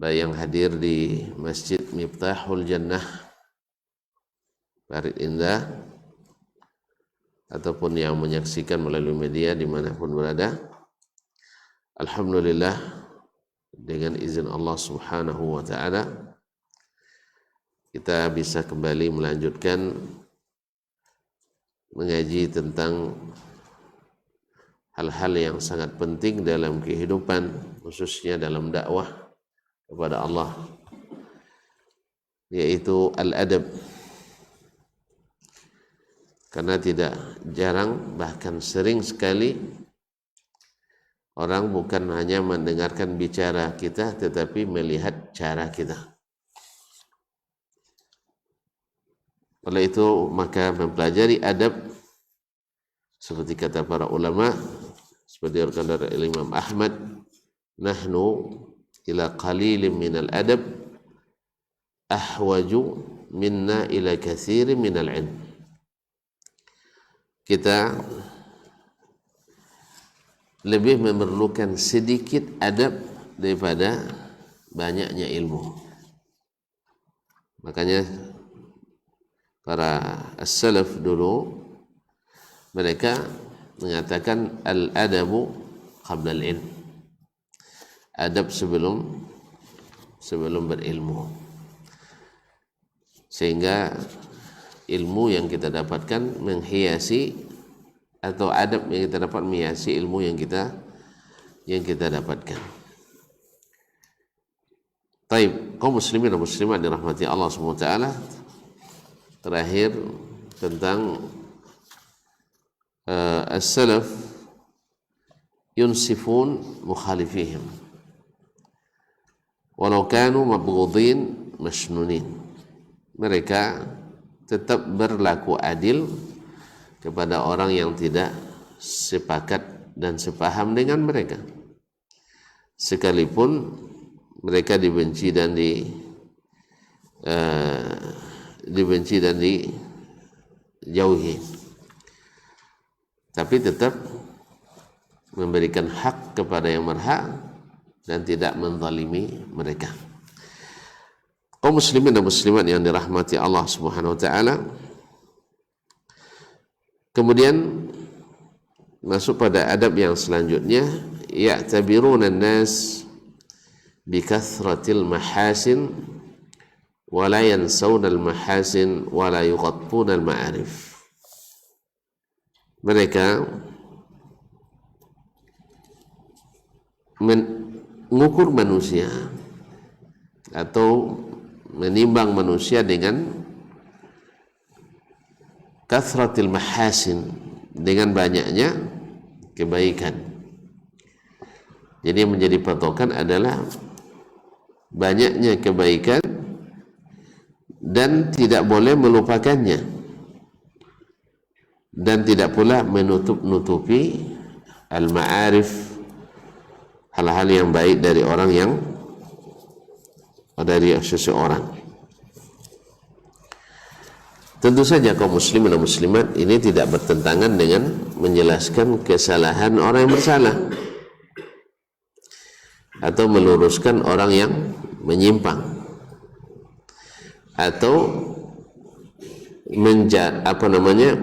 baik yang hadir di Masjid Miftahul Jannah Parit Indah ataupun yang menyaksikan melalui media dimanapun berada. Alhamdulillah, dengan izin Allah Subhanahu wa Ta'ala, kita bisa kembali melanjutkan mengaji tentang hal-hal yang sangat penting dalam kehidupan, khususnya dalam dakwah kepada Allah, yaitu al-adab. Karena tidak jarang, bahkan sering sekali, orang bukan hanya mendengarkan bicara kita, tetapi melihat cara kita. Oleh itu, maka mempelajari adab, seperti kata para ulama, seperti diriwayatkan dari Imam Ahmad, nahnu ila qalilin minal adab ahwaju minna ila katsirin minal ilm. Kita lebih memerlukan sedikit adab daripada banyaknya ilmu. Makanya para as-salaf dulu, mereka mengatakan al-adabu qabla al-ilm, adab sebelum berilmu, sehingga ilmu yang kita dapatkan menghiasi, atau adab yang kita dapat menghiasi ilmu yang kita dapatkan. Taib, kaum muslimin dan muslimat dirahmati Allah Subhanahu wa Ta'ala. Terakhir tentang as-salaf yunsifun mukhalifihim walau kanu mabghudin masnunin. Mereka tetap berlaku adil kepada orang yang tidak sepakat dan sepaham dengan mereka, sekalipun mereka dibenci dan dijauhi, tapi tetap memberikan hak kepada yang berhak dan tidak menzalimi mereka. Kaum muslimin dan muslimat yang dirahmati Allah Subhanahu wa Ta'ala, kemudian masuk pada adab yang selanjutnya, ya'tabiruna an-nas bi kathratil mahasin wa la yansawna al-mahasin wa la yughattuna al-ma'arif. Mereka mengukur manusia atau menimbang manusia dengan kathratil mahasin, dengan banyaknya kebaikan. Jadi yang menjadi patokan adalah banyaknya kebaikan dan tidak boleh melupakannya, dan tidak pula menutup-nutupi al-ma'arif, hal-hal yang baik dari orang yang dari seseorang. Tentu saja kaum muslimin dan muslimat ini tidak bertentangan dengan menjelaskan kesalahan orang yang bersalah atau meluruskan orang yang menyimpang, atau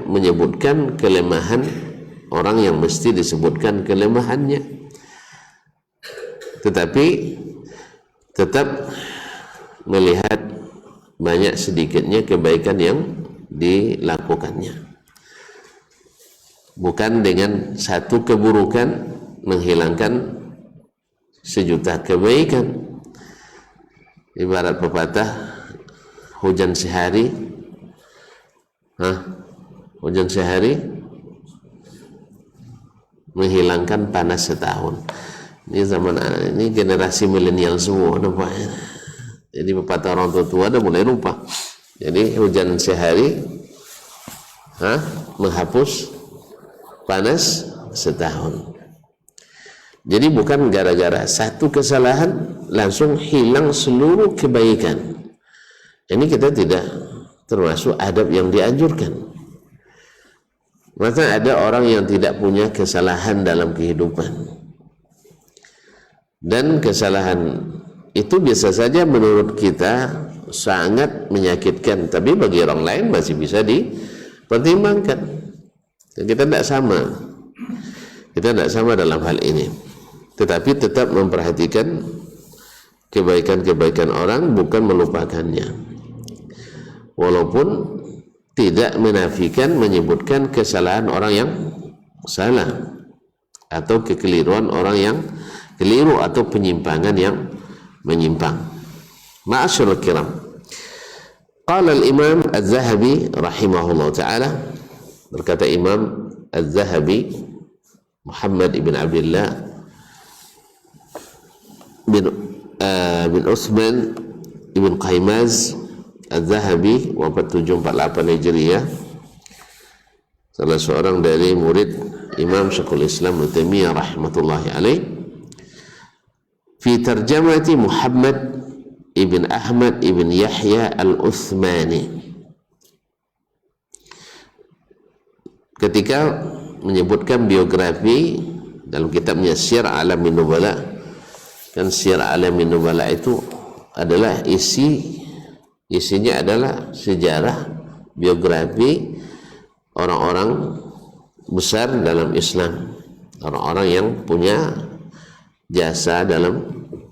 menyebutkan kelemahan orang yang mesti disebutkan kelemahannya, tetapi tetap melihat banyak sedikitnya kebaikan yang dilakukannya, bukan dengan satu keburukan menghilangkan sejuta kebaikan. Ibarat pepatah, hujan sehari menghilangkan panas setahun. Ini zaman ini generasi milenial semua, nampaknya. Jadi pepatah orang tua udah mulai lupa. Jadi hujan sehari menghapus panas setahun. Jadi bukan gara-gara satu kesalahan langsung hilang seluruh kebaikan. Ini kita tidak termasuk adab yang dianjurkan. Maka ada orang yang tidak punya kesalahan dalam kehidupan, dan kesalahan itu biasa saja menurut kita sangat menyakitkan, tapi bagi orang lain masih bisa dipertimbangkan. Dan kita tidak sama dalam hal ini, tetapi tetap memperhatikan kebaikan-kebaikan orang, bukan melupakannya, walaupun tidak menafikan menyebutkan kesalahan orang yang salah atau kekeliruan orang yang keliru atau penyimpangan yang menyimpang. Ma'asyiral kiram, qala al-Imam Az-Zahabi rahimahullah ta'ala, berkata Imam Az-Zahabi Muhammad ibn Abdullah bin Uthman ibn Qaymaz Az-Zahabi, wafat 748 Hijriah, salah seorang dari murid Imam Syekhul Islam Ibnu Taimiyah rahmatullahi alaih, fi tarjamati Muhammad ibn Ahmad ibn Yahya al-Uthmani, ketika menyebutkan biografi dalam kitabnya Syiar Alamin Nubala. Kan Syiar Alamin Nubala itu adalah isinya adalah sejarah biografi orang-orang besar dalam Islam, orang-orang yang punya jasa dalam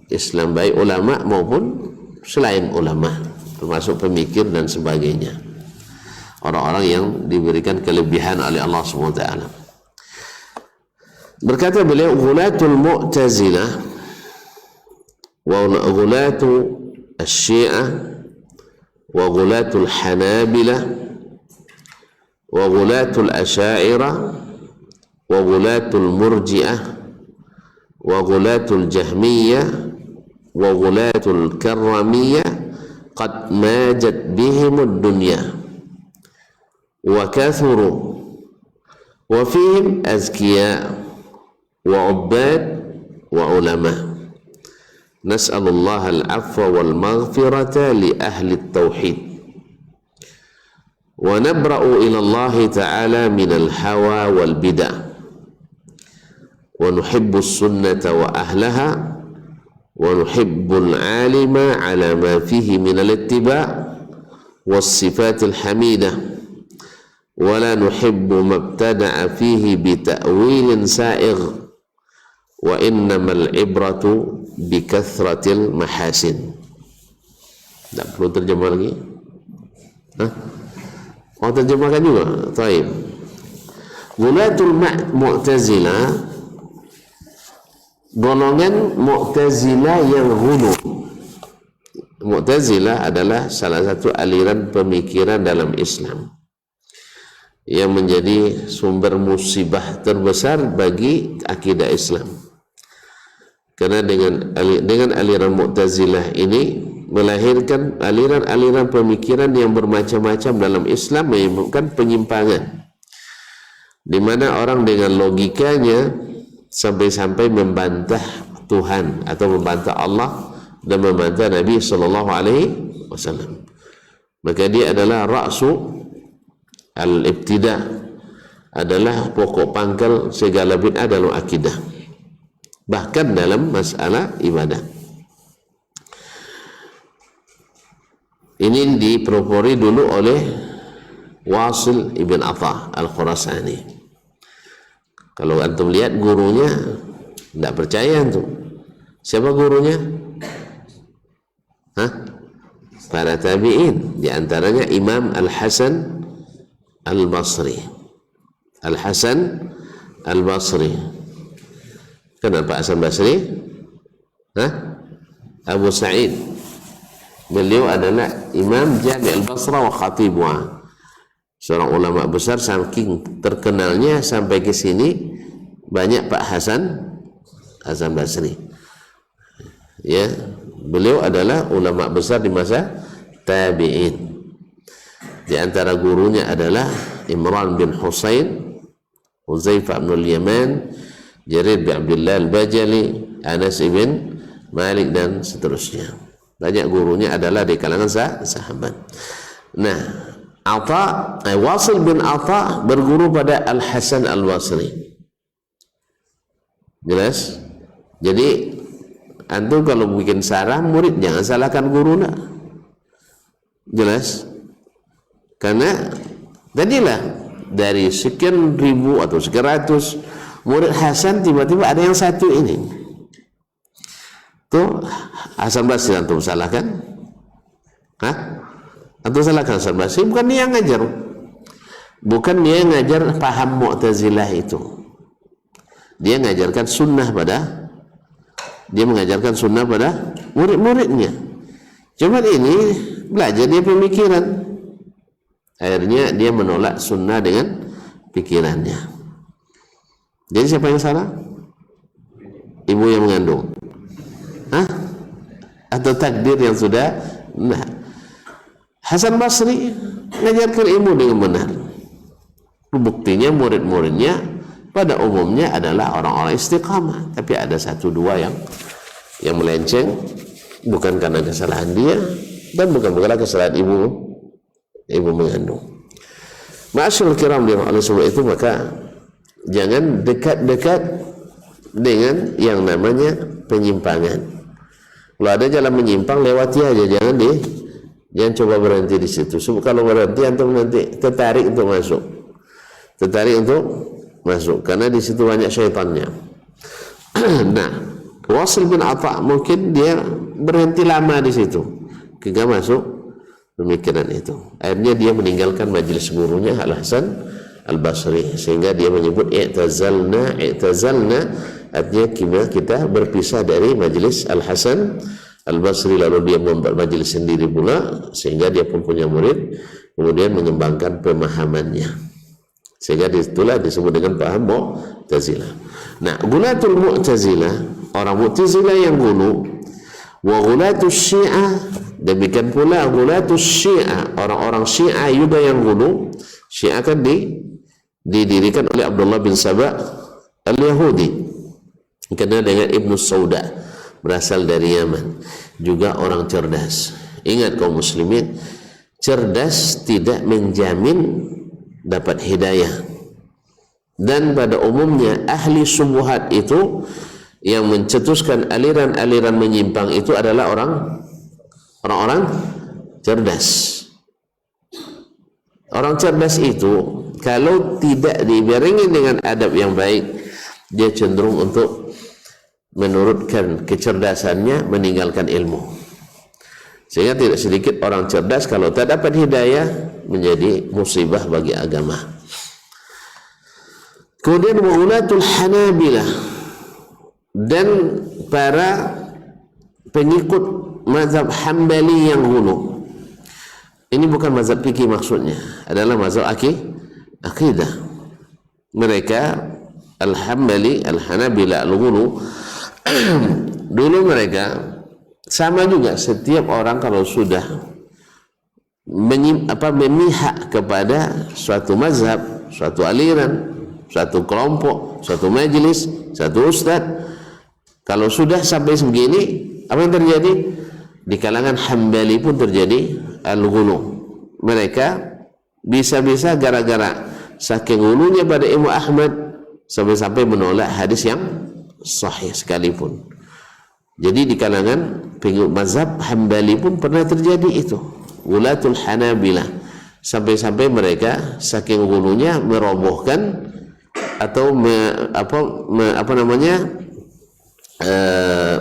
Islam, baik ulama maupun selain ulama, termasuk pemikir dan sebagainya, orang-orang yang diberikan kelebihan oleh Allah SWT. Berkata beliau, ghulatul mu'tazilah wa ghulatu asy-syi'ah wa ghulatul hanabilah wa ghulatul asy'ariyah wa ghulatul murji'ah wa ghulatul jahmiyah wa ghulatul karramiyah qad majat bihimud dunya wa kathuru wa fihim azkiya wa ubbad wa ulama. Nas'alullaha al-'afwa wal maghfirata li ahli at-tauhid wa nabra'u ila Allah ta'ala min al-hawa wal bid'ah wa nuhibbu as-sunnata wa ahlaha wa nuhibbu al-'alima 'ala ma fihi min al-ittiba' was sifat al-hamidah wa la nuhibbu mabtada'a fihi bi ta'wilin sa'igh wa innamal ibratu bi kathratil mahasin. Tak perlu terjemah lagi? Oh, terjemahkan juga. Taib. Ghulatul Mu'tazilah, golongan Mu'tazilah yang ghulu. Mu'tazilah adalah salah satu aliran pemikiran dalam Islam yang menjadi sumber musibah terbesar bagi akidah Islam. Karena dengan aliran Mu'tazilah ini melahirkan aliran-aliran pemikiran yang bermacam-macam dalam Islam, menyebabkan penyimpangan, di mana orang dengan logikanya sampai-sampai membantah Tuhan atau membantah Allah dan membantah Nabi Sallallahu Alaihi Wasallam. Maka dia adalah ra'su al-ibtida', adalah pokok pangkal segala bid'ah dalam akidah, bahkan dalam masalah ibadah. Ini dipelopori dulu oleh Wasil ibn Atha al-Khurasani. Kalau antum lihat gurunya, tidak percaya antum. Siapa gurunya? Para tabi'in, di antaranya Imam Al-Hasan Al-Basri. Al-Hasan Al-Basri. Kenapa Hasan Basri? Abu Sa'id. Beliau adalah Imam Jami' Al-Basra wa Khatibwa, seorang ulama besar, saking terkenalnya sampai ke sini banyak Pak Hasan Basri. Ya, beliau adalah ulama besar di masa tabi'in. Di antara gurunya adalah Imran bin Husain, Huzaifah bin al-Yaman, Jarir bin Abdullah al-Bajali, Anas ibn Malik dan seterusnya. Banyak gurunya adalah di kalangan sahabat. Nah, Wasil bin Atha berguru pada Al-Hasan Al-Basri. Jelas? Jadi Antum kalau bikin salah murid jangan salahkan guru nak. Jelas? Karena tadilah dari sekian ribu atau sekian ratus murid Hasan tiba-tiba ada yang satu ini. Tuh Hasan Basri antum salahkan? Hah? Antum salahkan Hasan Basri? Bukan dia yang ngajar. Bukan dia yang ngajar paham Mu'tazilah itu. Dia mengajarkan sunnah pada murid-muridnya. Cuma ini belajar dia pemikiran. Akhirnya dia menolak sunnah dengan pikirannya. Jadi siapa yang salah? Ibu yang mengandung. Hah? Atau takdir yang sudah? Nah, Hasan Basri mengajarkan ilmu dengan benar. Buktinya murid-muridnya pada umumnya adalah orang-orang istiqamah, tapi ada satu dua yang melenceng, bukan karena kesalahan dia dan bukan kesalahan ibu mengandung. Ma'asyiral kiram, oleh sebab itu maka jangan dekat-dekat dengan yang namanya penyimpangan. Kalau ada jalan menyimpang, lewati aja, jangan coba berhenti di situ. Sebab kalau berhenti antum nanti tertarik untuk masuk, karena di situ banyak syaitannya. Nah, Wasil bin Atha mungkin dia berhenti lama di situ, hingga masuk pemikiran itu. Akhirnya dia meninggalkan majelis gurunya Al Hasan Al Basri, sehingga dia menyebut i'tazalna, artinya kita berpisah dari majelis Al Hasan Al Basri, lalu dia membuat majelis sendiri pula, sehingga dia pun punya murid, kemudian mengembangkan pemahamannya. Sehingga itulah disebut dengan paham Mu'tazilah. Nah, gulatul Mu'tazilah, orang Mu'tazilah yang gulu, wa gulatul Syiah, demikian pula gulatul Syiah, orang-orang Syiah juga yang gulu. Syiah kan didirikan oleh Abdullah bin Saba al-Yahudi, dikenal dengan Ibnu Sauda, berasal dari Yaman, juga orang cerdas. Ingat kaum muslimin, cerdas tidak menjamin dapat hidayah. Dan pada umumnya ahli subuhat itu yang mencetuskan aliran-aliran menyimpang itu adalah orang-orang cerdas. Orang cerdas itu kalau tidak dibarengi dengan adab yang baik, dia cenderung untuk menurutkan kecerdasannya, meninggalkan ilmu. Sehingga tidak sedikit orang cerdas kalau tak dapat hidayah menjadi musibah bagi agama. Kemudian ulatul Hanabilah dan para pengikut mazhab Hambali yang hulu. Ini bukan mazhab fikih maksudnya, adalah mazhab akidah. Mereka Al-Hambali, Al-Hanabilah, Al-Hulu dulu mereka sama juga. Setiap orang kalau sudah memihak kepada suatu mazhab, suatu aliran, suatu kelompok, suatu majelis, satu ustadz, kalau sudah sampai begini, apa yang terjadi? Di kalangan Hambali pun terjadi al-ghulu. Mereka bisa-bisa gara-gara saking ghulunya pada Imam Ahmad sampai-sampai menolak hadis yang sahih sekalipun. Jadi di kalangan pengikut mazhab Hambali pun pernah terjadi itu, ulatul Hanabilah, sampai-sampai mereka saking ghulunya merobohkan atau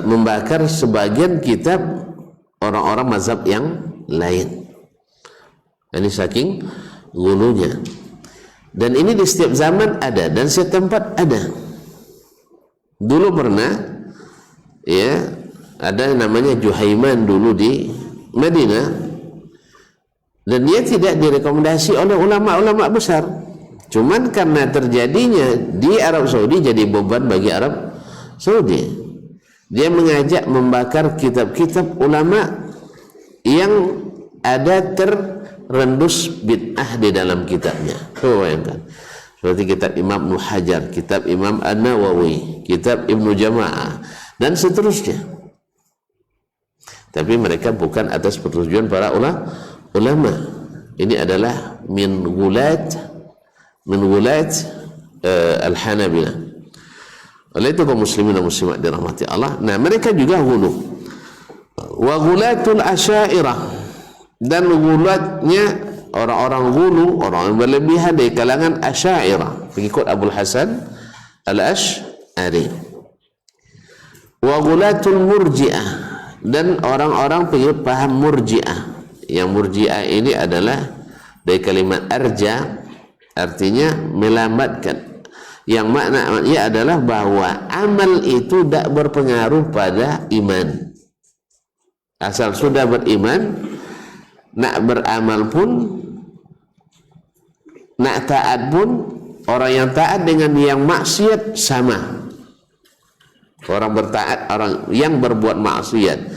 membakar sebagian kitab orang-orang mazhab yang lain. Ini saking ghulunya. Dan ini di setiap zaman ada dan setiap tempat ada. Dulu pernah ya, ada yang namanya Juhaiman dulu di Madinah, dan dia tidak direkomendasi oleh ulama-ulama besar. Cuman karena terjadinya di Arab Saudi jadi beban bagi Arab Saudi. Dia mengajak membakar kitab-kitab ulama yang ada terendus bid'ah di dalam kitabnya. Bayangkan. Seperti kitab Imam Ibnu Hajar, kitab Imam An-Nawawi, kitab Ibnu Jama'ah, dan seterusnya. Tapi mereka bukan atas persetujuan para ulama. Ini adalah min gulat Al-Hanabilah. Oleh itu kaum muslimin dan muslimat dirahmati Allah. Nah, mereka juga ghulu. Wa ghulatul asy'ariyah, dan ghulatnya orang-orang ghulu, orang yang berlebihan dari kalangan asy'ariyah, pengikut Abul Hasan Al-Asy'ari. Wa ghulatul murji'ah, dan orang-orang pengikut paham murji'ah. Yang murji'ah ini adalah dari kalimat arja, artinya melambatkan. Yang maknanya adalah bahwa amal itu tidak berpengaruh pada iman. Asal sudah beriman, nak beramal pun, nak taat pun, orang yang taat dengan yang maksiat sama. Orang bertaat, orang yang berbuat maksiat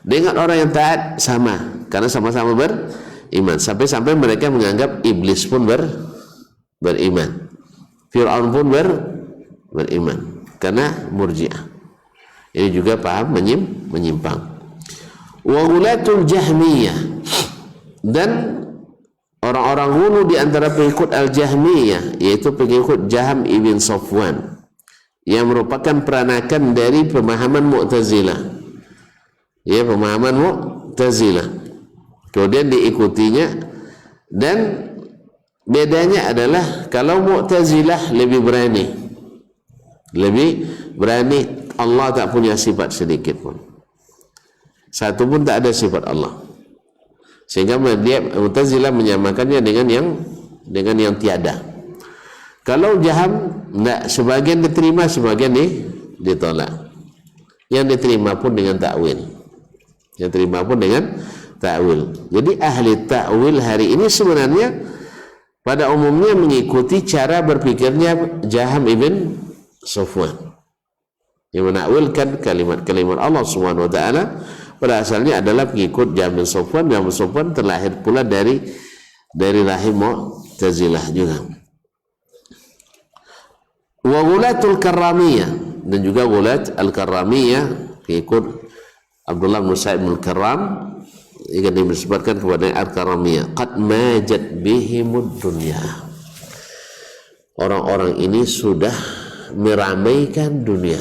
dengan orang yang taat sama, karena sama-sama beriman. Sampai-sampai mereka menganggap iblis pun beriman, Fir'aun pun beriman, karena murji'ah. Ini juga paham menyimpang. Wa ghulatul jahmiyah, dan orang-orang ghulu di antara pengikut al-jahmiyah, yaitu pengikut Jahm ibn Safwan, yang merupakan peranakan dari pemahaman Mu'tazilah. Ya, pemahaman Mu'tazilah. Kemudian diikutinya, dan bedanya adalah kalau Mu'tazilah lebih berani, Allah tak punya sifat sedikit pun, satu pun tak ada sifat Allah, sehingga dia Mu'tazilah menyamakannya dengan yang tiada. Kalau Jahm tidak, sebagian diterima, sebagian ditolak. Yang diterima pun dengan takwil, Jadi ahli takwil hari ini sebenarnya pada umumnya mengikuti cara berpikirnya Jahm ibn Safwan, yang menakwilkan kalimat-kalimat Allah Subhanahu wa taala. Pada asalnya adalah pengikut Jahm bin Safwan. Jahm bin Safwan terlahir pula dari rahim Mu'tazilah juga. Wa ghulatul karramiyah, dan juga ghulat al-karramiyah, pengikut Abdullah bin Sa'id bin Karram, yang disebutkan kepada al-karramiyah, qad majat bihimud dunya. Orang-orang ini sudah meramaikan dunia.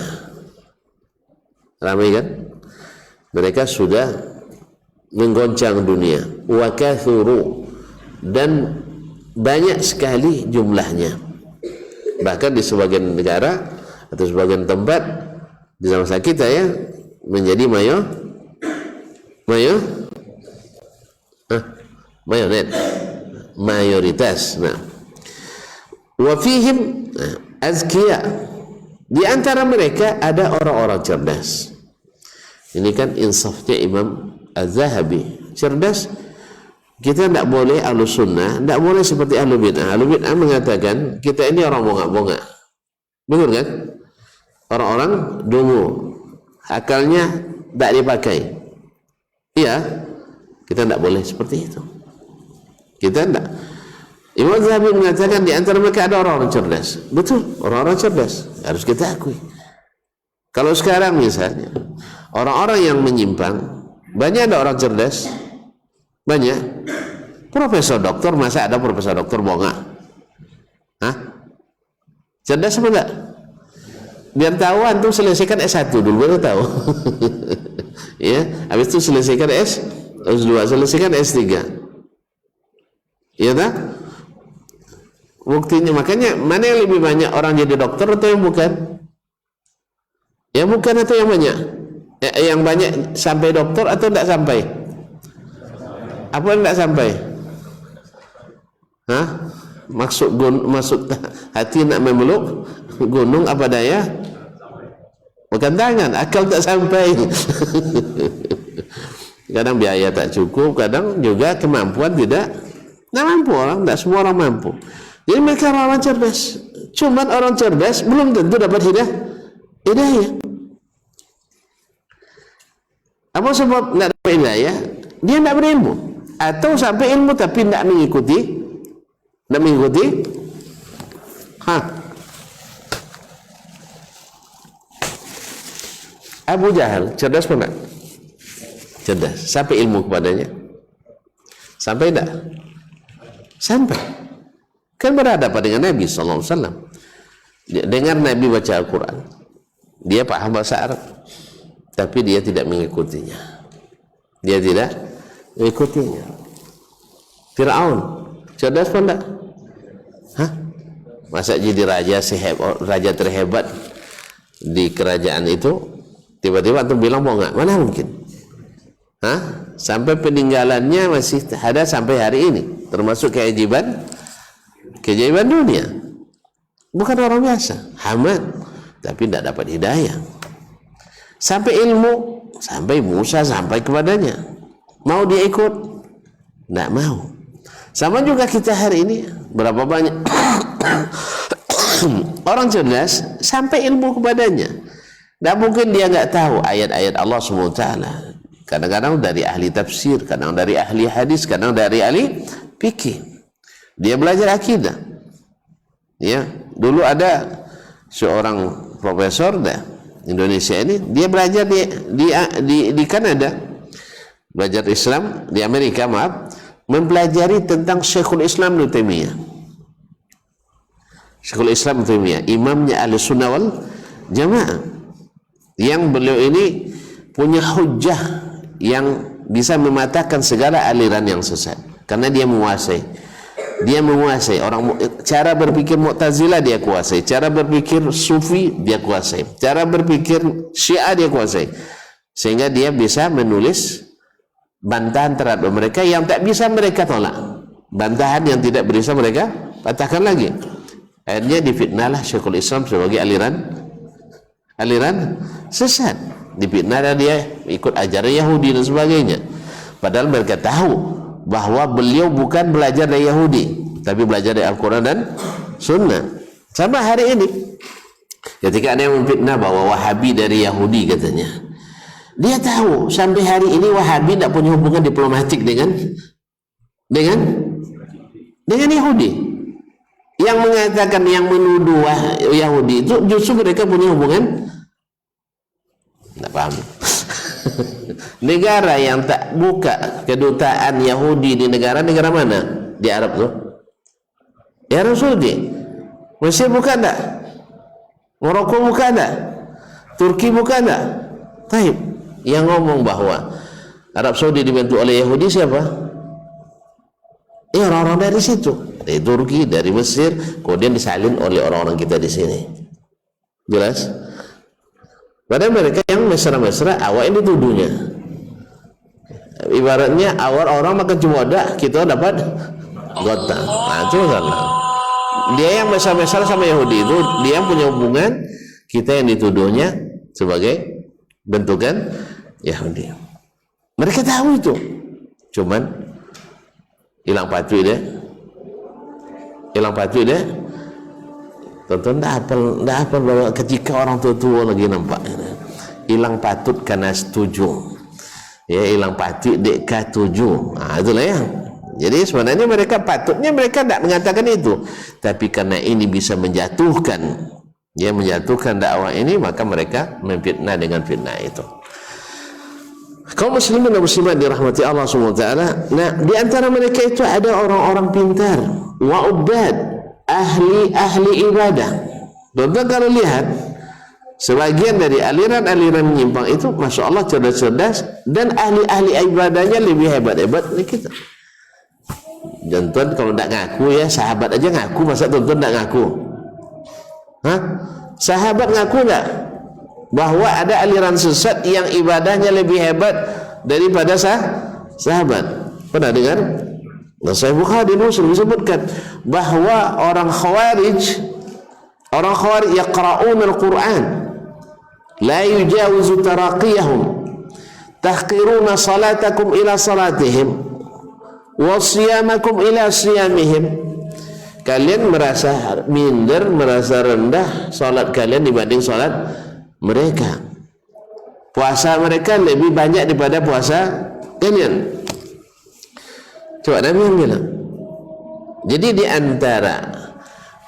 Ramai kan? Mereka sudah menggoncang dunia. Wa kathuru, dan banyak sekali jumlahnya. Bahkan di sebagian negara atau sebagian tempat di masa kita ya, menjadi mayoritas. Nah, wa fihim azkiya, di antara mereka ada orang-orang cerdas. Ini kan insafnya Imam Az-Zahabi, cerdas. Kita tidak boleh ahlu sunnah, tidak boleh seperti ahlu bid'ah. Ahlu bid'ah mengatakan kita ini orang bongak-bongak, betul kan? Orang-orang dungu, akalnya tidak dipakai. Iya, kita tidak boleh seperti itu. Kita tidak. Imam Az-Zahabi mengatakan di antara mereka ada orang-orang cerdas. Betul, orang-orang cerdas, harus kita akui. Kalau sekarang misalnya orang-orang yang menyimpang, banyak ada orang cerdas, banyak. Profesor doktor, masa ada profesor doktor bongak? Hah? Cerdas apa enggak? Biar tahu antum selesaikan S1 dulu baru tahu. Ya, habis itu selesaikan S2, selesaikan S3. Iya tak? Buktinya, makanya mana yang lebih banyak orang jadi dokter atau yang bukan? Yang bukan atau yang banyak? Yang banyak sampai dokter atau tidak sampai? Apa yang tidak sampai? Hah? Maksud hati nak memeluk gunung, apa daya? Bukan tangan, akal tak sampai. Kadang biaya tak cukup, kadang juga kemampuan tidak mampu. Orang, tidak semua orang mampu. Jadi mereka orang cerdas. Cuman orang cerdas belum tentu dapat hidayah. Apa sebab tidak dapat hidayah? Dia tidak berilmu, atau sampai ilmu tapi tidak mengikuti. Abu Jahal cerdas pun tidak? Cerdas. Sampai ilmu kepadanya? Sampai tidak? Sampai. Kan berhadapan dengan Nabi SAW. Dengar Nabi baca Al-Quran, Dia paham bahasa Arab, tapi dia tidak mengikutinya. Dia tidak mengikutinya. Fir'aun cerdas pun enggak? Hah? Masa jadi raja terhebat di kerajaan itu, tiba-tiba antum bilang mau enggak? Mana mungkin? Hah? Sampai peninggalannya masih ada sampai hari ini, termasuk keajaiban dunia. Bukan orang biasa, Hamad, tapi tidak dapat hidayah. Sampai ilmu, sampai Musa sampai kepadanya, mau dia ikut? Tidak mau. Sama juga kita hari ini, berapa banyak orang cerdas sampai ilmu kepadanya. Tidak mungkin dia nggak tahu ayat-ayat Allah SWT. Kadang-kadang dari ahli tafsir, kadang dari ahli hadis, kadang dari ahli fikih. Dia belajar akidah. Ya, dulu ada seorang profesor Indonesia ini, dia belajar di Kanada, belajar Islam di Amerika, mempelajari tentang Syekhul Islam Ibnu Taimiyah. Syekhul Islam Ibnu Taimiyah, imamnya Ahlussunnah wal Jamaah, yang beliau ini punya hujjah yang bisa mematahkan segala aliran yang sesat, karena dia menguasai orang, cara berpikir Mu'tazilah dia kuasai, cara berpikir Sufi dia kuasai, cara berpikir Syiah dia kuasai, sehingga dia bisa menulis bantahan terhadap mereka yang tak bisa mereka tolak, bantahan yang tidak bisa mereka patahkan lagi. Akhirnya difitnahlah Syekhul Islam sebagai aliran sesat, difitnah dia ikut ajaran Yahudi dan sebagainya. Padahal mereka tahu bahwa beliau bukan belajar dari Yahudi, tapi belajar dari Al-Quran dan Sunnah. Sama hari ini, ketika ada yang memfitnah bahwa Wahabi dari Yahudi katanya, dia tahu sampai hari ini Wahabi tidak punya hubungan diplomatik dengan Yahudi. Yang mengatakan, yang menuduh Yahudi itu justru mereka punya hubungan. Tidak paham. Negara yang tak buka kedutaan Yahudi di negara mana? Di Arab tuh. Ya Rasulullah. Mesir bukan tak? Maroko bukan tak? Turki bukan tak? Taib. Yang ngomong bahwa Arab Saudi dibantu oleh Yahudi siapa? Ya orang-orang dari situ, dari Turki, dari Mesir, kemudian disalin oleh orang-orang kita di sini. Jelas? Padahal mereka yang mesra-mesra awal ini tuduhnya. Ibaratnya awal orang makan cemoda, kita dapat gotang. Nah itu salah. Dia yang mesra-mesra sama Yahudi itu, dia yang punya hubungan, kita yang dituduhnya sebagai bentukan Yahudi. Mereka tahu itu, cuman hilang patuh dia. Tonton dah apa bahwa ketika orang tua lagi nampak hilang patut karena setuju, ya hilang patut dek tujuh. Itulah ya. Jadi sebenarnya mereka tidak mengatakan itu, tapi karena ini bisa menjatuhkan dakwah ini, maka mereka memfitnah dengan fitnah itu. Kaum muslimin dan muslimat dirahmati Allah SWT. Nah, di antara mereka itu ada orang-orang pintar, wa'ubad, ahli ibadah. Tuan-tuan kalau lihat sebagian dari aliran-aliran menyimpang itu, masya Allah cerdas-cerdas, dan ahli ibadahnya lebih hebat-hebat dari kita. Tuan-tuan kalau tidak ngaku ya, sahabat aja ngaku, masa tuan-tuan tidak ngaku? Hah? Sahabat ngaku enggak bahwa ada aliran sesat yang ibadahnya lebih hebat daripada sahabat? Pernah dengar? Sahih Bukhari Muslim disebutkan bahwa orang khawarij yaqra'un al-Quran la yujawizu taraqiyahum tahqiruna salatakum ila salatihim wa siyamakum ila siyamihim. Kalian merasa minder, merasa rendah salat kalian dibanding salat mereka. Puasa mereka lebih banyak daripada puasa kalian. Coba Nabi yang bilang. Jadi di antara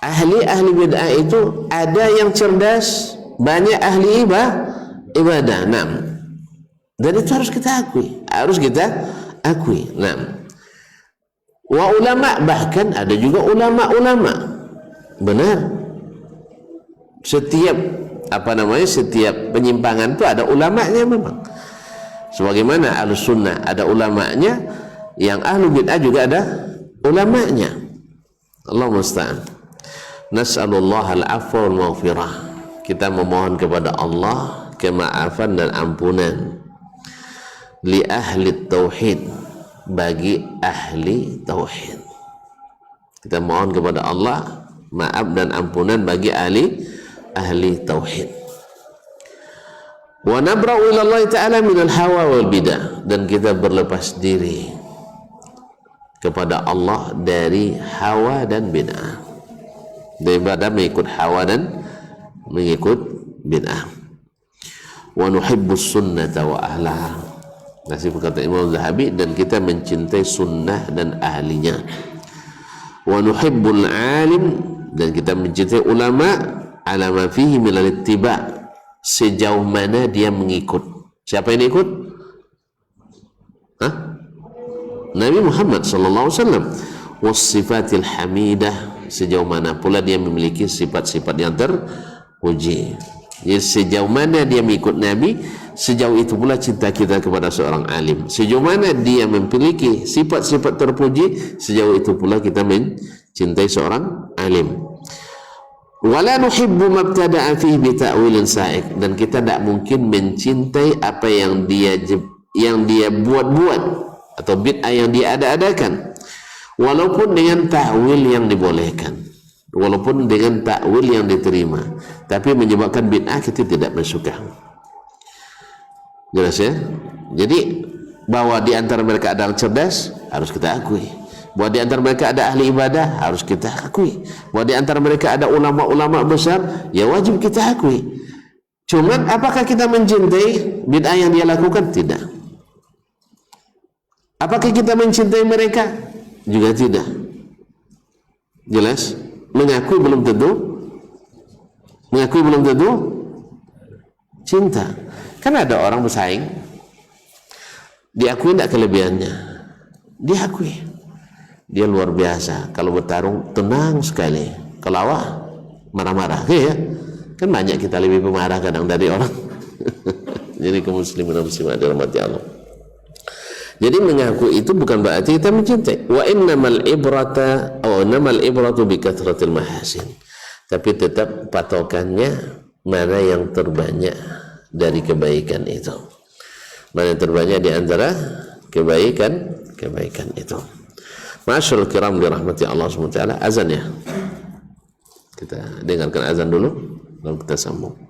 ahli bid'ah itu ada yang cerdas, banyak ahli ibadah. Dan itu harus kita akui. Wa ulama, bahkan ada juga ulama-ulama. Benar. Setiap setiap penyimpangan itu ada ulamanya memang. Sebagaimana Ahlus Sunnah ada ulamanya, yang Ahlu Bid'ah juga ada ulamanya. Allah musta'an. Nas'alullah al-'afwa wal maghfirah. Kita memohon kepada Allah kemaafan dan ampunan li ahli tauhid, bagi ahli tauhid. Kita mohon kepada Allah maaf dan ampunan bagi ahli tauhid. Wa nabra'u ila Allah ta'ala minal hawa wal bidah, dan kita berlepas diri kepada Allah dari hawa dan bid'ah, daripada mengikut hawa dan mengikut bid'ah. Wa nuhibbus sunnata wa ahlaha, nasib kata Imam Zahabi, dan kita mencintai sunnah dan ahlinya. Wa nuhibbul alim, dan kita mencintai ulama ala ma fihi minal ittiba', sejauh mana dia mengikut. Siapa yang ikut? Nabi Muhammad sallallahu alaihi wasallam. Wasifatil hamidah, sejauh mana pula dia memiliki sifat-sifat yang terpuji. Jadi sejauh mana dia mengikut Nabi, sejauh itu pula cinta kita kepada seorang alim. Sejauh mana dia memiliki sifat-sifat terpuji, sejauh itu pula kita mencintai seorang alim. Wala nuhibbu mabtada'a fihi bi ta'wilin sa'ik, dan kita tidak mungkin mencintai apa yang dia buat-buat atau bid'ah yang dia ada-adakan, walaupun dengan ta'wil yang dibolehkan, walaupun dengan ta'wil yang diterima, tapi menyebabkan bid'ah kita tidak mensuka. Jelas ya? Jadi bahwa di antara mereka ada yang cerdas harus kita akui, bahwa di antara mereka ada ahli ibadah harus kita akui, bahwa di antara mereka ada ulama-ulama besar ya wajib kita akui. Cuman apakah kita mencintai bid'ah yang dia lakukan? Tidak. Apakah kita mencintai mereka? Juga tidak. Jelas? Mengakui belum tentu cinta. Kan ada orang bersaing, diakui tidak kelebihannya, diakui dia luar biasa, kalau bertarung tenang sekali, kalau marah-marah, ya kan banyak kita lebih pemarah kadang dari orang. Jadi kaum muslimin dan muslimat dirahmati Allah. Jadi mengaku itu bukan berarti kita mencintai. Wa innamal ibratu bi kathratil mahasin. Tapi tetap patokannya mana yang terbanyak dari kebaikan itu. Mana yang terbanyak di antara kebaikan itu. Masyaallah kiram dirahmati Allah Subhanahu wa taala. Azan ya. Kita dengarkan azan dulu lalu kita sambung.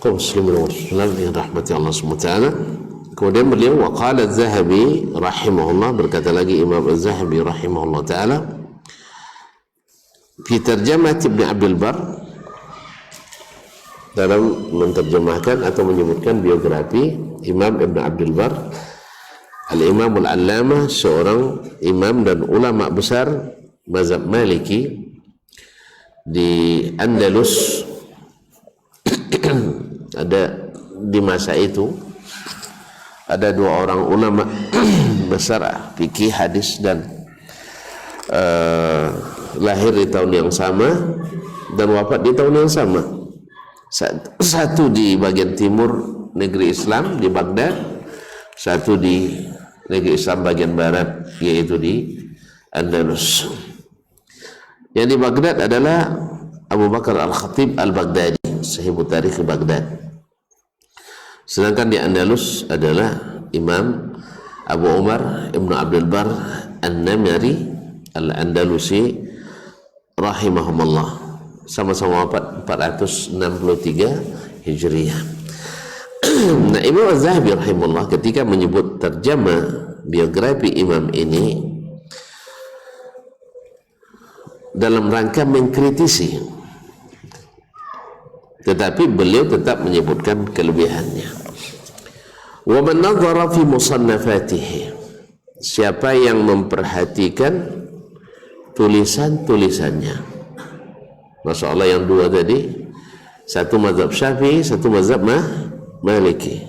kaum muslimin wal muslimat yang rahmati Allah SWT. Kemudian beliau waqala Az-Zahabi rahimahullah, berkata lagi Imam Az-Zahabi rahimahullah ta'ala fi tarjamah Ibn Abdul Bar, dalam menterjemahkan atau menyebutkan biografi Imam Ibn Abdul Bar Al-Imam Al-Allamah, seorang imam dan ulama besar mazhab Maliki di Andalus. Ada di masa itu ada dua orang ulama besar fikih, hadis, dan lahir di tahun yang sama dan wafat di tahun yang sama. Satu di bagian timur negeri Islam di Baghdad, satu di negeri Islam bagian barat yaitu di Andalus. Yang di Baghdad adalah Abu Bakar Al-Khatib Al-Baghdadi, Sahih Tarikh Baghdad. Sedangkan di Andalus adalah Imam Abu Umar Ibn Abdul Bar An-Namari Al-Andalusi rahimahumullah, sama-sama wafat 463 Hijriah. Nah, Imam Az-Zahabi rahimahullah ketika menyebut terjemah biografi imam ini dalam rangka mengkritisi, tetapi beliau tetap menyebutkan kelebihannya. Wa man nadhara fi musannafatihi, siapa yang memperhatikan tulisan-tulisannya. Masya Allah, yang dua tadi, satu mazhab Syafi'i, satu mazhab Maliki.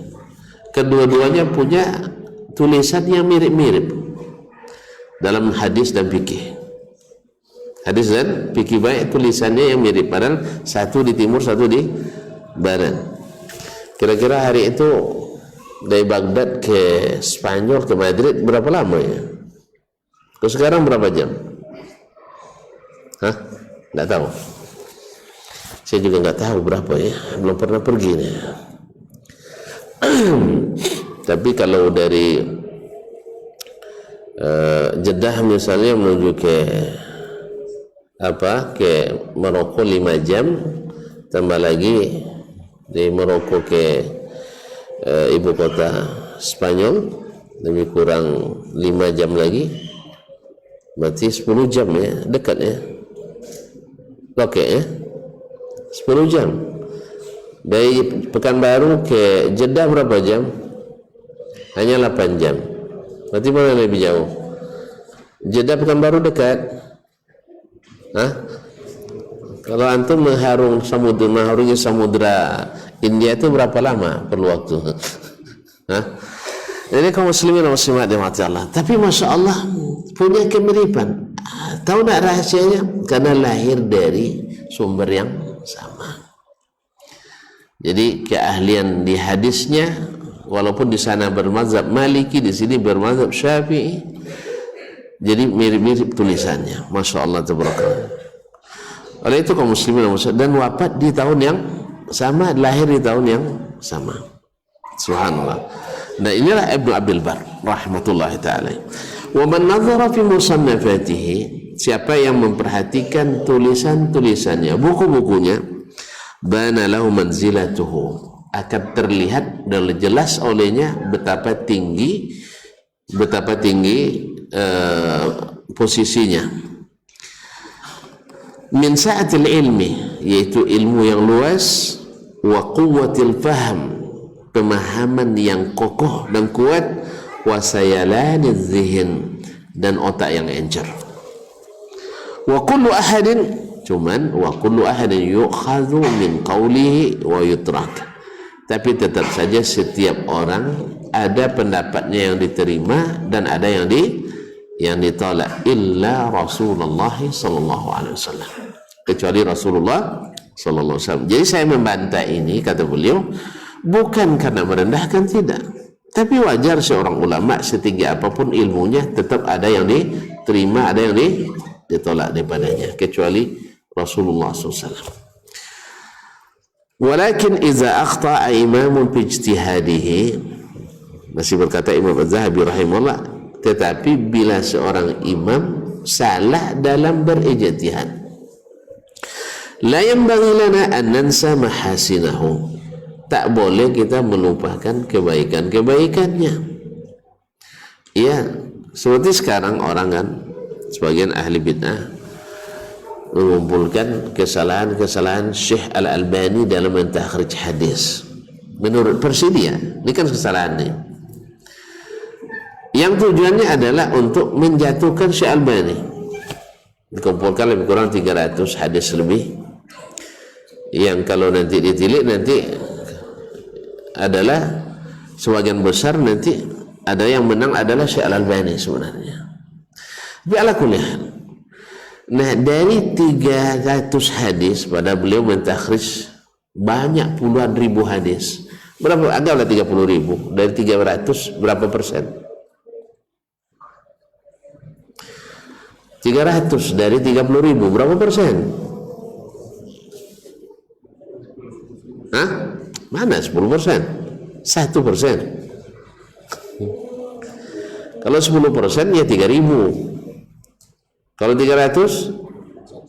Kedua-duanya punya tulisan yang mirip-mirip dalam hadis dan fikih. Hadis dan fikih baik tulisannya yang mirip, padahal satu di timur, satu di barat. Kira-kira hari itu dari Baghdad ke Spanyol ke Madrid berapa lama ya? Terus sekarang berapa jam? Hah? Nggak tahu. Saya juga nggak tahu berapa ya, belum pernah pergi nih. Tapi kalau dari Jeddah misalnya menuju ke Maroko 5 jam, tambah lagi dari Maroko ke ibu kota Spanyol lebih kurang 5 jam lagi, berarti 10 jam ya, dekat ya. Oke ya, 10 jam. Dari Pekanbaru ke Jeddah berapa jam? Hanya 8 jam. Berarti mana lebih jauh? Jeddah Pekanbaru dekat. Hah? Kalau antum mengharungi samudra India itu berapa lama perlu waktu? Hah? Jadi kaum muslimin dan muslimat dimati Allah. Tapi masya Allah punya kemiripan. Tahu tak rahasianya? Karena lahir dari sumber yang sama. Jadi keahlian di hadisnya, walaupun di sana bermazhab Maliki, di sini bermazhab Syafi'i. Jadi mirip-mirip tulisannya. Masya Allah tabarakallah. Oleh itu kaum muslimin dan wafat di tahun yang sama, lahir di tahun yang sama. Subhanallah. Nah inilah Ibnu Abdul Bar rahmatullahi ta'ala. Wa man nazara fi musannafatihi, siapa yang memperhatikan tulisan-tulisannya, buku-bukunya, bana lahu manzilatuhu, akan terlihat dan jelas olehnya betapa tinggi posisinya. Min sa'atil ilmi, yaitu ilmu yang luas, wa quwwatil fahm, pemahaman yang kokoh dan kuat, wa sayalaniz zihin, dan otak yang encer. Wa kullu ahadin, cuman wa kullu ahadin yu'khadhu min qawlihi wa yutrak, tapi tetap saja setiap orang ada pendapatnya yang diterima dan ada yang ditolak, illa Rasulullah sallallahu alaihi wasallam, kecuali Rasulullah sallallahu alaihi wasallam. Jadi saya membantah ini, kata beliau, bukan karena merendahkan, tidak, tapi wajar seorang ulama setinggi apapun ilmunya tetap ada yang diterima, ada yang ditolak daripadanya, kecuali Rasulullah sallallahu alaihi wasallam. Walakin iza akhta'a imamun fi ijtihadihi, masih berkata Imam Az-Zahabi rahimahullah, tetapi bila seorang imam salah dalam berijtihad, la yanbaghi lana an nansa mahasinahu, tak boleh kita melupakan kebaikan-kebaikannya. Ya, seperti sekarang orang kan, sebagian ahli bid'ah mengumpulkan kesalahan-kesalahan Syekh Al-Albani dalam mentakhrij hadis. Menurut versi dia, ini kan kesalahannya, yang tujuannya adalah untuk menjatuhkan Syekh Al-Albani. Dikumpulkan lebih kurang 300 hadis lebih, yang kalau nanti ditilik nanti adalah sebagian besar nanti ada yang menang adalah Syekh Al-Albani sebenarnya. Tapi ala kulli hal, nah dari 300 hadis, pada beliau mentakhrij banyak puluhan ribu hadis. Berapa? Anggaplah 30.000 dari 300, berapa persen? 300 dari 30.000 berapa persen? Hah? Mana 10%? 1%. Kalau 10% ya 3.000. Kalau 300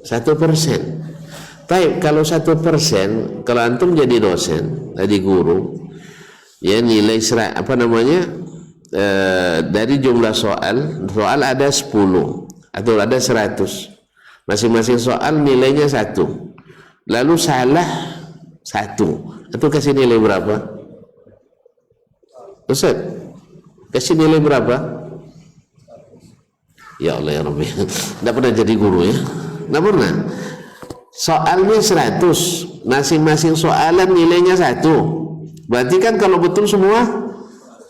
1%. Baik, kalau 1%, kalau antum jadi dosen, jadi guru, ya nilai dari jumlah soal ada 10 atau ada 100, masing-masing soal nilainya 1, lalu salah 1, itu kasih nilai berapa? Ustaz, kasih nilai berapa? Ya Allah ya Rabbi, tidak pernah jadi guru ya, tidak pernah. Soalnya 100, masing-masing soalan nilainya 1, berarti kan kalau betul semua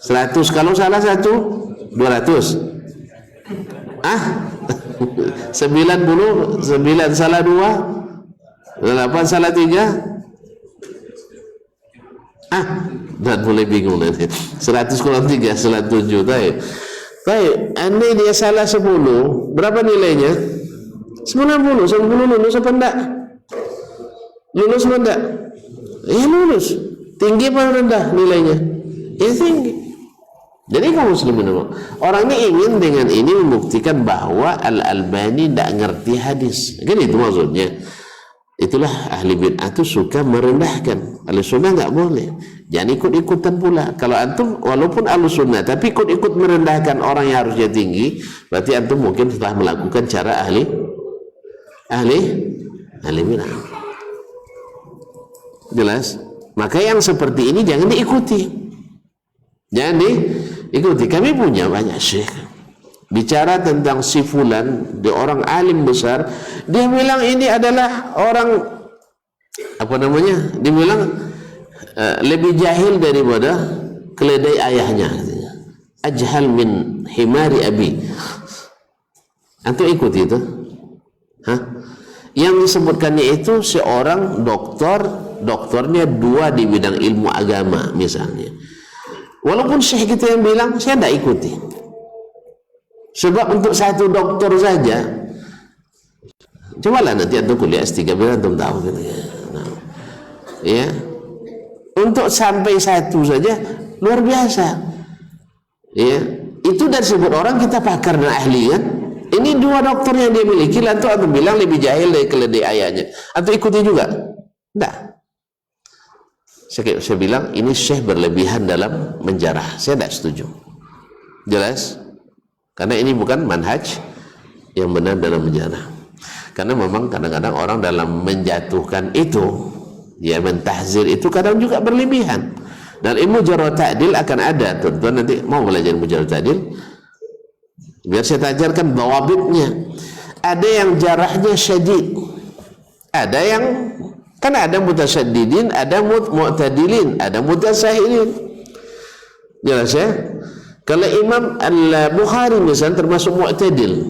100, kalau salah 1 200. 90, 9 salah 2, 8 salah 3. Dan mulai bingung nanti. 100 kurang 3, 107. Baik, andai dia salah 10, berapa nilainya? 90 lulus apa enggak? Lulus apa enggak? Ya lulus. Tinggi apa rendah nilainya? Ya tinggi. Jadi kaum muslimin, orang ini ingin dengan ini membuktikan bahwa Al-Albani tidak ngerti hadis. Kan itu maksudnya. Itulah ahli bid'ah itu suka merendahkan. Ahli sunnah nggak boleh. Jangan ikut-ikutan pula. Kalau antum walaupun ahli sunnah tapi ikut-ikut merendahkan orang yang harusnya tinggi, berarti antum mungkin telah melakukan cara ahli bid'ah. Jelas? Maka yang seperti ini jangan diikuti. Jangan Ikuti, kami punya banyak syekh bicara tentang si fulan, dia orang alim besar, dia bilang ini adalah orang apa namanya, dia bilang lebih jahil daripada keledai ayahnya, ajhal min himari abi. Antum ikuti itu? Hah? Yang disebutkannya itu seorang doktornya 2 di bidang ilmu agama misalnya. Walaupun syekh kita yang bilang, saya tidak ikuti. Sebab untuk satu doktor saja, cobalah nanti antum kuliah S3 biar antum tahu gitu ya. Nah, ya. Untuk sampai satu saja luar biasa. Ya, itu dari sebut orang kita pakar dan ahli kan. Ini 2 doktor yang dia miliki, lalu antum bilang lebih jahil dari keledai ayahnya. Antum ikuti juga? Tidak. Saya bilang ini syekh berlebihan dalam menjarah. Saya tidak setuju. Jelas? Karena ini bukan manhaj yang benar dalam menjarah. Karena memang kadang-kadang orang dalam menjatuhkan itu, ya mentahzir itu kadang juga berlebihan. Dan ilmu jarh ta'dil akan ada. Tuan-tuan nanti mau belajar ilmu jarh ta'dil, biar saya ajarkan dhawabitnya. Ada yang jarahnya syadid, ada yang kan ada mutasyaddidin, ada mu'tadilin, ada mutasahilin. Jelas ya? Kalau Imam Al-Bukhari misalnya termasuk mu'tadil,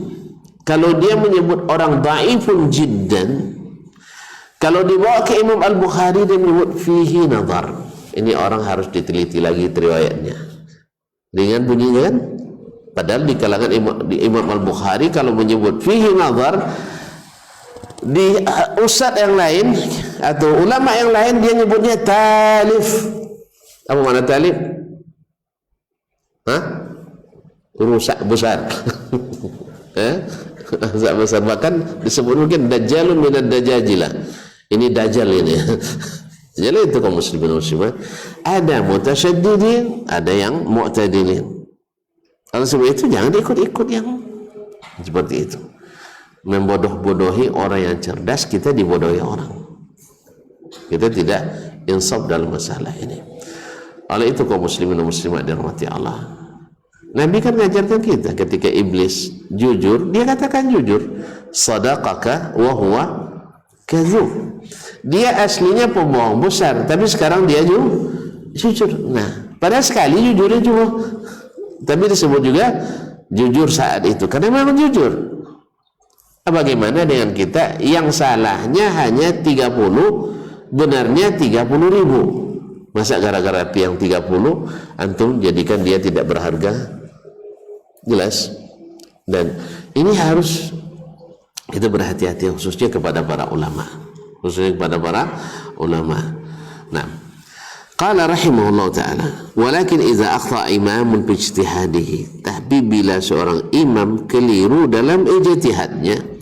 kalau dia menyebut orang dhaifun jiddan, kalau dibawa ke Imam Al-Bukhari dia menyebut fihi nazar, ini orang harus diteliti lagi riwayatnya. Dengan bunyinya kan? Padahal di kalangan Imam Al-Bukhari kalau menyebut fihi nazar, di ustadz yang lain atau ulama yang lain dia nyebutnya talif. Apa makna talif? Hah? Rusak besar. Rusak besar, bahkan disebut mungkin dajjalun minad dajajilah. Ini dajjal ini. Jadi itu kaum muslimin muslimat, ada mutasyaddidin, ada yang mu'tadilin. Kalau sebab itu jangan ikut-ikut yang seperti itu. Membodoh-bodohi orang yang cerdas, kita dibodohi orang. Kita tidak insaf dalam masalah ini. Oleh itu kaum muslimin dan muslimat dirahmati Allah, Nabi kan mengajarkan kita ketika iblis jujur, dia katakan jujur, sadaqaka wa huwa kadzub. Dia aslinya pembohong besar, tapi sekarang dia jujur. Nah, pada sekali jujurnya cuma, tapi disebut juga jujur saat itu karena memang jujur. Bagaimana dengan kita yang salahnya hanya 30, benarnya 30.000? Masa gara-gara yang 30 antum jadikan dia tidak berharga? Jelas. Dan ini harus kita berhati-hati, khususnya kepada para ulama, Nah, qala rahimahullah ta'ala, walakin idza akhta imamun bi ijtihadihi, tapi bila seorang imam keliru dalam ijtihadnya,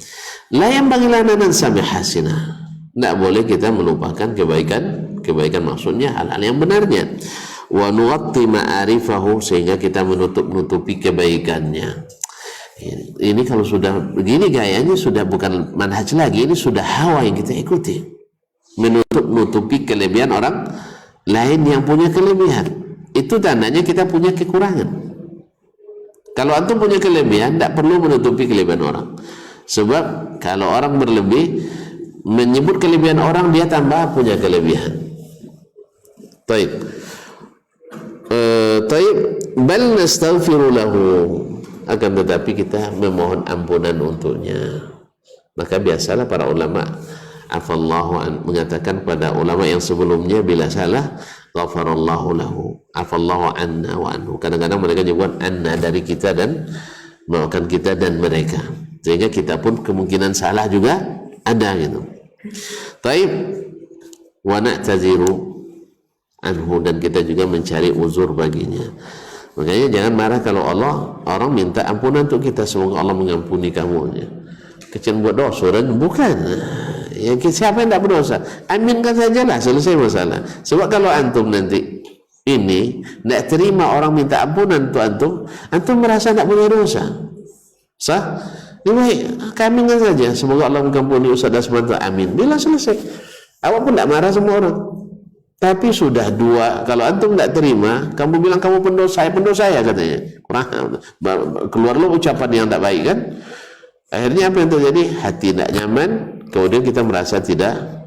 la yanbaghi lana nansami hasanah, tidak boleh kita melupakan kebaikan maksudnya hal-hal yang benarnya, wa nughatti ma'arifahu, sehingga kita menutupi kebaikannya. Ini kalau sudah begini gayanya sudah bukan manhaj lagi, ini sudah hawa yang kita ikuti, menutupi kelebihan orang lain yang punya kelebihan. Itu tandanya kita punya kekurangan. Kalau antum punya kelebihan, tidak perlu menutupi kelebihan orang. Sebab kalau orang berlebih menyebut kelebihan orang, dia tambah punya kelebihan. Taib. Bal nastaghfiru lahu, akan tetapi kita memohon ampunan untuknya. Maka biasalah para ulama mengatakan pada ulama yang sebelumnya, bila salah ghafarallahu lahu, afallahu anna wa anhu. Kadang-kadang mereka nyebut anna, dari kita dan maafkan kita dan mereka, sehingga kita pun kemungkinan salah juga ada gitu. Taib, wa na'taziru anhu, dan kita juga mencari uzur baginya. Makanya jangan marah kalau orang minta ampunan untuk kita, semoga Allah mengampuni kamu. Kecil buat dosa dan bukan. Ya, siapa yang tidak berdosa? Aminkan sajalah, selesai masalah. Sebab kalau antum nanti ini tidak terima orang minta ampunan untuk antum merasa tidak punya dosa. Sah? Baik, aminkan saja. Semoga Allah mengampuni Ustaz Asman. Amin. Bila selesai, awak pun tidak marah semua orang. Tapi sudah dua, kalau antum nggak terima, kamu bilang kamu pendosa ya katanya. Keluar lo ucapan yang tak baik kan? Akhirnya apa yang terjadi? Hati tidak nyaman, kemudian kita merasa tidak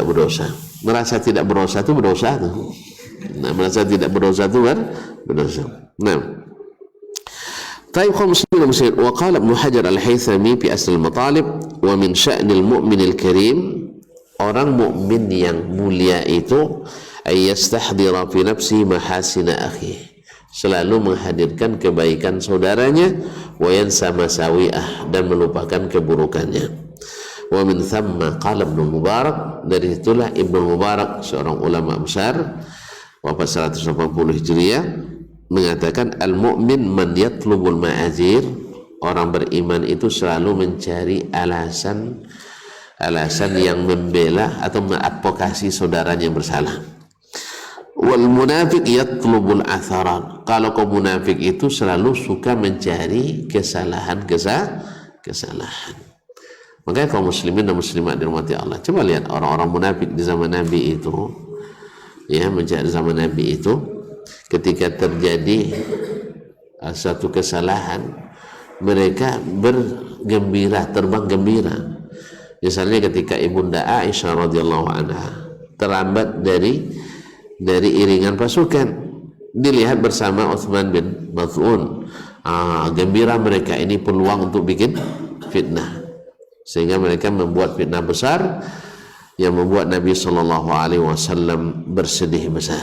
berdosa. Merasa tidak berdosa itu berdosa tuh. Nah, merasa tidak berdosa itu berdosa. Nah, طيب خمسين مسلم وقال ابن حجر الهيثمي في أصل المطالب ومن شأن المؤمن الكريم orang mukmin yang mulia itu ayastahdira fi nafsi mahasina akhi, selalu menghadirkan kebaikan saudaranya, wa yansa masawi'ah, dan melupakan keburukannya. Wa min thamma qala Ibnu Mubarak, dari itulah Ibnu Mubarak seorang ulama besar wafat 180 Hijriah mengatakan al-mu'min man yatlubul ma'azir, orang beriman itu selalu mencari alasan yang membela atau mengadvokasi saudaranya yang bersalah. Wal munafiq yatlubul atharan, kalau kaum munafik itu selalu suka mencari kesalahan. Makanya kaum muslimin dan muslimat dirahmati Allah, coba lihat orang-orang munafik di zaman Nabi itu, ya, mencari zaman Nabi itu, ketika terjadi satu kesalahan mereka bergembira, terbang gembira. Misalnya ketika Ibunda Aisyah radhiyallahu anha terlambat dari iringan pasukan, dilihat bersama Utsman bin Maz'un, gembira mereka, ini peluang untuk bikin fitnah, sehingga mereka membuat fitnah besar yang membuat Nabi sallallahu alaihi wasallam bersedih besar.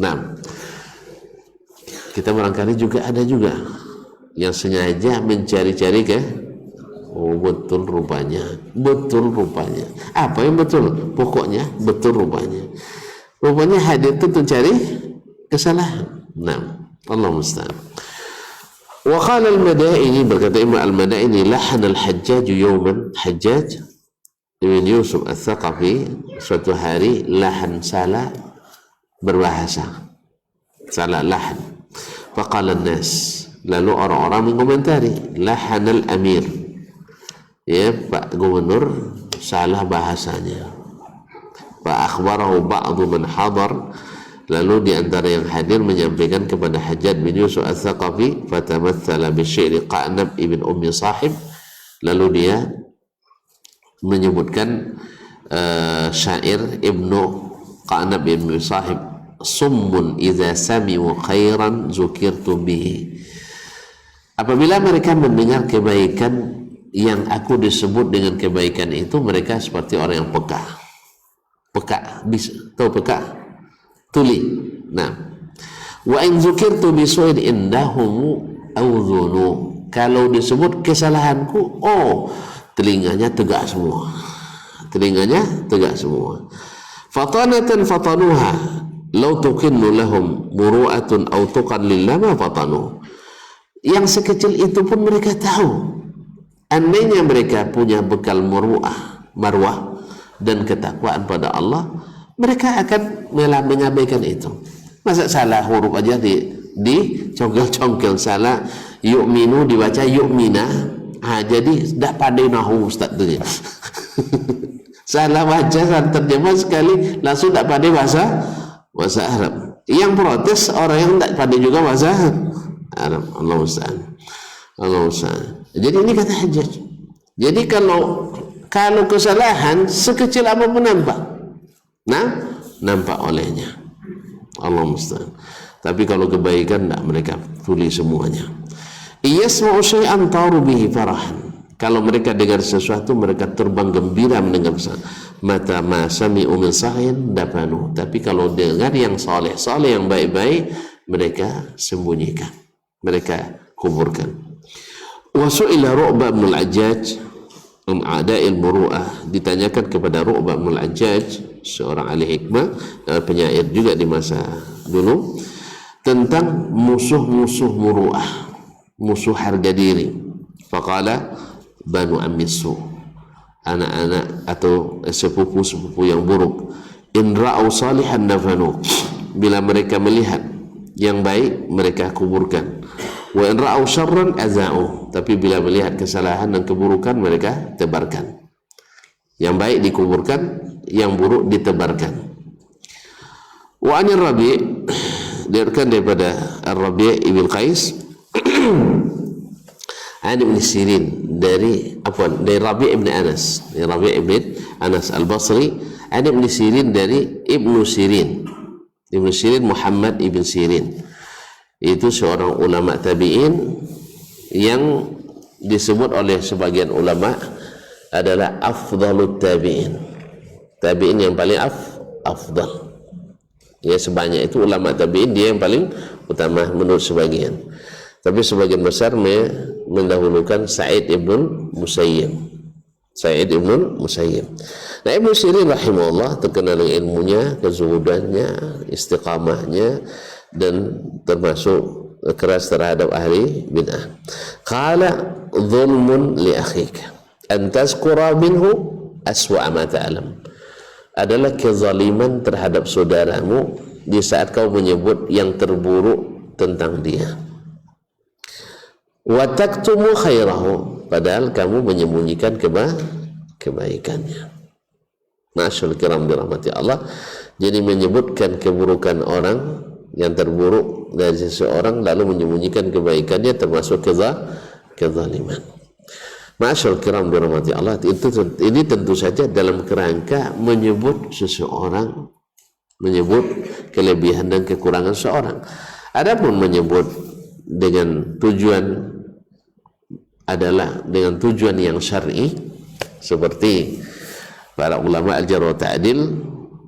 Nah, kita barangkali juga ada yang sengaja mencari-cari betul rupanya. Apa yang betul? Pokoknya betul rupanya. Rupanya hadir itu untuk cari kesalahan. Nah, Allah musta'an. Wa qala al-Madaini, berkata Imam al-Madaini, lahana al-Hajjaj yawman, Hajjaj ibn Yusuf al-Thaqafi suatu hari lahan, salah berbahasa, salah lahan. Faqala an-nas, lalu orang-orang mengomentari, lahan al-amir, ya, Pak Gubernur salah bahasanya. Fa akhbarahu ba'du man hadar, lalu di antara yang hadir menyampaikan kepada Hajjaj bin Yusuf al-Thaqafi, fatamathala bi syi'ri Qa'nab ibn Ummi Sahib, lalu dia menyebutkan syair Ibnu Qa'nab ibn Ummi Sahib, summun idza sami'u khairan zukirtu bihi, apabila mereka mendengar kebaikan yang aku disebut dengan kebaikan itu, mereka seperti orang yang peka, bisa tahu peka, tuli. Nah, wa in zukirtu bisu'in indahum awdhunu, kalau disebut kesalahanku, telinganya tegak semua, fatanatan fatanuha, law tuqinnu lahum muru'atun aw tuqallil lama fatanu, yang sekecil itu pun mereka tahu, andainya mereka punya bekal marwah dan ketakwaan pada Allah, mereka akan mengabaikan itu. Masa salah huruf aja dicongkel-congkel, salah yu'minu dibaca yu'mina, jadi tidak pandai nahu Ustaz tu. Salah baca, salah terjemah sekali langsung tidak pandai bahasa Arab. Yang protes orang yang tidak pandai juga bahasa Arab. Allah musta'an. Jadi ini kata Hajjaj. Jadi kalau kesalahan sekecil apapun nampak olehnya. Allah musta'an. Tapi kalau kebaikan tidak, mereka tulis semuanya. Iyasma'u syai'an taru bihi farahan, kalau mereka dengar sesuatu mereka terbang gembira mendengar sesuatu. Mata ma sami'u min sahin dafanu, tapi kalau dengar yang saleh yang baik-baik, mereka sembunyikan, mereka kuburkan. Wa su'ila Ru'bah bin al-Hajjaj an a'da'il muru'ah, ditanyakan kepada Ru'bah bin al-Hajjaj, seorang ahli hikmah dan penyair juga di masa dulu, tentang musuh-musuh muru'ah, musuh harga diri. Faqala banu ammisu, anak-anak atau sepupu yang buruk. In ra'au salihan nafanu, bila mereka melihat yang baik mereka kuburkan. Wa in ra'au syarran aza'u, tapi bila melihat kesalahan dan keburukan mereka tebarkan. Yang baik dikuburkan, yang buruk ditebarkan. Wa anir Rabi' diriwayatkan daripada Ar-Rabi' ibn Qais an Ibn Sirin dari Rabi' ibn Anas, dari Rabi' ibn Anas Al-Basri, an Ibn Sirin dari Ibnu Sirin. Ibnu Sirin Muhammad ibn Sirin itu seorang ulama tabi'in yang disebut oleh sebagian ulama adalah afdalut tabi'in, tabi'in yang paling afdal. Ya, sebanyak itu ulama tabi'in dia yang paling utama menurut sebagian. Tapi sebagian besar mendahulukan Sa'id ibn Musayyib. Sa'id ibn Musayyib. Nah, Ibnu Sirin rahimahullah terkenal dengan ilmunya, kezuhudannya, istiqamahnya, dan termasuk keras terhadap ahli bid'ah. Qala dhulmun li akhika an tazkura minhu aswa ma ta'lam. Adalah kezaliman terhadap saudaramu di saat kau menyebut yang terburuk tentang dia. Wa taktumu khairahu, padahal kamu menyembunyikan kebaikannya. Ma'asyul kiram dirahmati Allah. Jadi menyebutkan keburukan orang yang terburuk dari seseorang lalu menyembunyikan kebaikannya termasuk kezaliman. Ma'asyul kiram dirahmati Allah, ini tentu saja dalam kerangka menyebut seseorang, menyebut kelebihan dan kekurangan seorang. Adapun menyebut dengan tujuan adalah dengan tujuan yang syar'i, seperti para ulama al-jarh wa ta'dil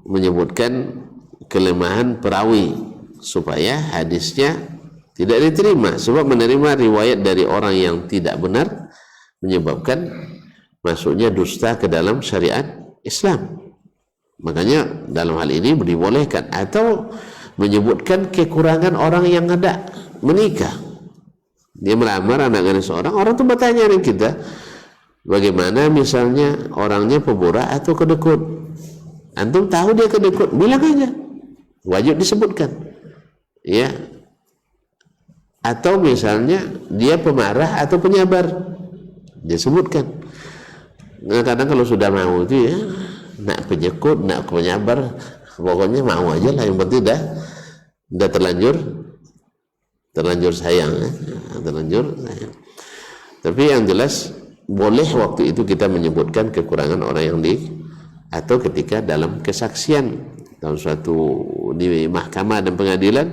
menyebutkan kelemahan perawi supaya hadisnya tidak diterima, sebab menerima riwayat dari orang yang tidak benar menyebabkan masuknya dusta ke dalam syariat Islam. Makanya dalam hal ini dibolehkan. Atau menyebutkan kekurangan orang yang hendak menikah. Dia melamar anak gadis seorang, orang itu bertanya dengan kita, bagaimana misalnya orangnya pemurah atau kedekut? Antum tahu dia kedekut, bilang aja, wajib disebutkan, ya. Atau misalnya dia pemarah atau penyabar, dia sebutkan. Kadang kalau sudah mau itu ya, nak penyekut, nak penyabar, pokoknya mau aja lah, yang penting dah terlanjur sayang, ya. Terlanjur sayang. Tapi yang jelas boleh waktu itu kita menyebutkan kekurangan orang yang atau ketika dalam kesaksian dalam suatu di mahkamah dan pengadilan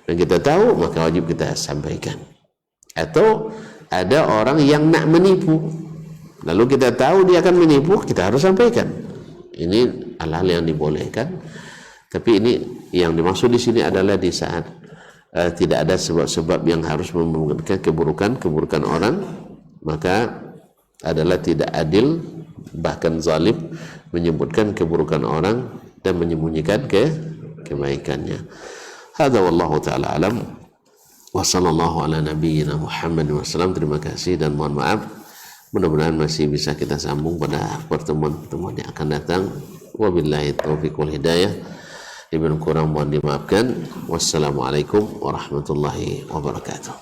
dan kita tahu, maka wajib kita sampaikan. Atau ada orang yang nak menipu, lalu kita tahu dia akan menipu, kita harus sampaikan. Ini hal-hal yang dibolehkan. Tapi ini yang dimaksud di sini adalah di saat tidak ada sebab-sebab yang harus memberikan keburukan orang, maka adalah tidak adil, bahkan zalim menyebutkan keburukan orang dan menyembunyikan kebaikannya. Hadza wallahu taala alam. Wa sallallahu ala nabiyyina Muhammad wasallam. Terima kasih dan mohon maaf. Mudah-mudahan masih bisa kita sambung pada pertemuan-pertemuan yang akan datang. Wabillahi taufiq wal hidayah. Ibnu kurang mohon dimaafkan. Wassalamualaikum warahmatullahi wabarakatuh.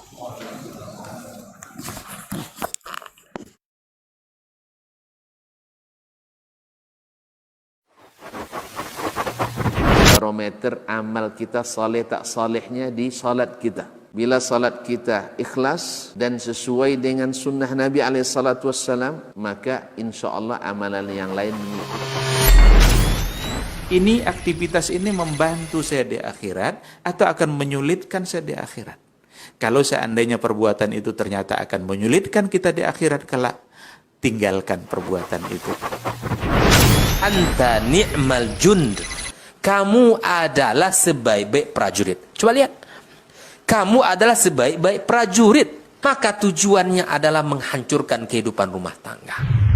Barometer amal kita saleh tak salehnya di salat kita. Bila salat kita ikhlas dan sesuai dengan sunnah Nabi SAW, maka insya Allah amalan yang lain mengikut. Ini aktivitas ini membantu saya di akhirat atau akan menyulitkan saya di akhirat? Kalau seandainya perbuatan itu ternyata akan menyulitkan kita di akhirat kelak, tinggalkan perbuatan itu. Anta ni'mal jund. Kamu adalah sebaik-baik prajurit. Coba lihat. Kamu adalah sebaik-baik prajurit. Maka tujuannya adalah menghancurkan kehidupan rumah tangga.